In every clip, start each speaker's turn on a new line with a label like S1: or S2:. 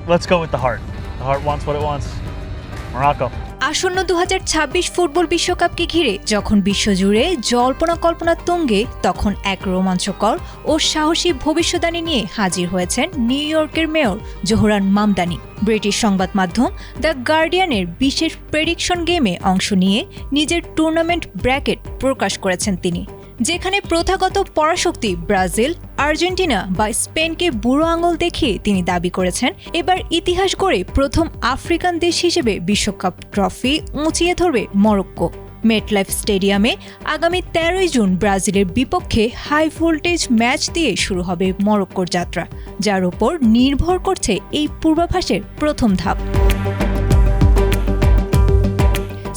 S1: let's go with the heart. The heart wants what it wants. Morocco.
S2: আসন্ন 2026 football বিশ্বকাপকে ঘিরে যখন বিশ্বজুড়ে জল্পনা কল্পনা তুঙ্গে, তখন এক রোমাঞ্চকর ও সাহসী ভবিষ্যদ্বাণী নিয়ে হাজির হয়েছেন নিউ ইয়র্কের মেয়র জোহরান মামদানি। ব্রিটিশ সংবাদ মাধ্যম দ্য গার্ডিয়ানের বিশেষ প্রেডিকশন গেমে অংশ নিয়ে নিজের টুর্নামেন্ট ব্র্যাকেট প্রকাশ করেছেন তিনি, যেখানে প্রথাগত পরাশক্তি ব্রাজিল, আর্জেন্টিনা বা স্পেনকে বুড়ো আঙুল দেখিয়ে তিনি দাবি করেছেন এবার ইতিহাস গড়ে প্রথম আফ্রিকান দেশ হিসেবে বিশ্বকাপ ট্রফি উঁচিয়ে ধরবে মরক্কো। মেটলাইফ স্টেডিয়ামে আগামী 13 জুন ব্রাজিলের বিপক্ষে হাই ভোল্টেজ ম্যাচ দিয়ে শুরু হবে মরক্কোর যাত্রা, যার উপর নির্ভর করছে এই পূর্বাভাসের প্রথম ধাপ।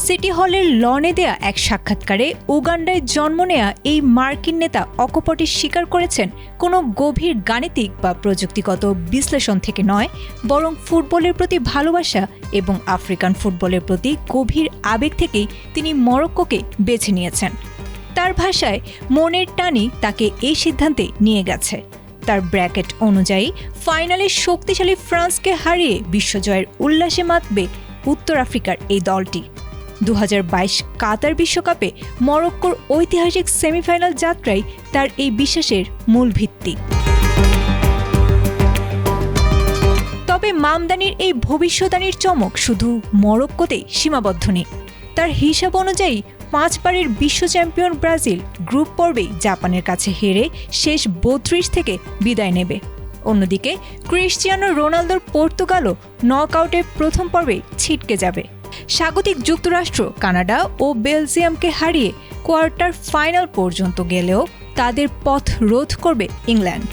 S2: সিটি হলের লনে দেয়া এক সাক্ষাৎকারে উগান্ডায় জন্ম নেয়া এই মার্কিন নেতা অকপটে স্বীকার করেছেন কোনো গভীর গাণিতিক বা প্রযুক্তিগত বিশ্লেষণ থেকে নয়, বরং ফুটবলের প্রতি ভালোবাসা এবং আফ্রিকান ফুটবলের প্রতি গভীর আবেগ থেকেই তিনি মরক্কোকে বেছে নিয়েছেন। তার ভাষায়, মনের টানই তাকে এই সিদ্ধান্তে নিয়ে গেছে। তার ব্র্যাকেট অনুযায়ী ফাইনালে শক্তিশালী ফ্রান্সকে হারিয়ে বিশ্বজয়ের উল্লাসে মাতবে উত্তর আফ্রিকার এই দলটি। 2022 কাতার বিশ্বকাপে মরক্কোর ঐতিহাসিক সেমিফাইনাল যাত্রাই তার এই বিশ্বাসের মূল ভিত্তি। তবে মামদানির এই ভবিষ্যদ্বাণীর চমক শুধু মরক্কোতেই সীমাবদ্ধ নেই। তার হিসাব অনুযায়ী 5 বারের বিশ্ব চ্যাম্পিয়ন ব্রাজিল গ্রুপ পর্বেই জাপানের কাছে হেরে শেষ 32 থেকে বিদায় নেবে। অন্যদিকে ক্রিশ্চিয়ানো রোনালদোর পর্তুগালও নকআউটে প্রথম পর্বে ছিটকে যাবে। স্বাগতিক যুক্তরাষ্ট্র, কানাডা ও বেলজিয়ামকে হারিয়ে কোয়ার্টার ফাইনাল পর্যন্ত গেলেও তাদের পথ রোধ করবে ইংল্যান্ড।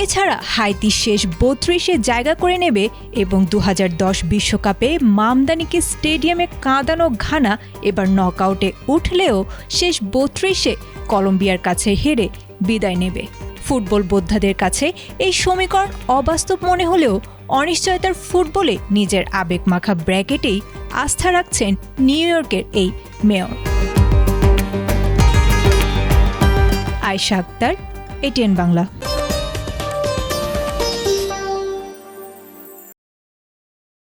S2: এছাড়া হাইতি শেষ 32-এ জায়গা করে নেবে এবং 2010 বিশ্বকাপে মামদানিকে স্টেডিয়ামে কাঁদানো ঘানা এবার নকআউটে উঠলেও শেষ 32-এ কলম্বিয়ার কাছে হেরে বিদায় নেবে। ফুটবল বোদ্ধাদের কাছে এই সমীকরণ অবাস্তব মনে হলেও অনিশ্চয়তার ফুটবলে নিজের আবেগমাখা ব্র্যাকেটেই আস্থা রাখছেন নিউ ইয়র্কের এই মেয়র। আয়েশা আক্তার, ATN বাংলা।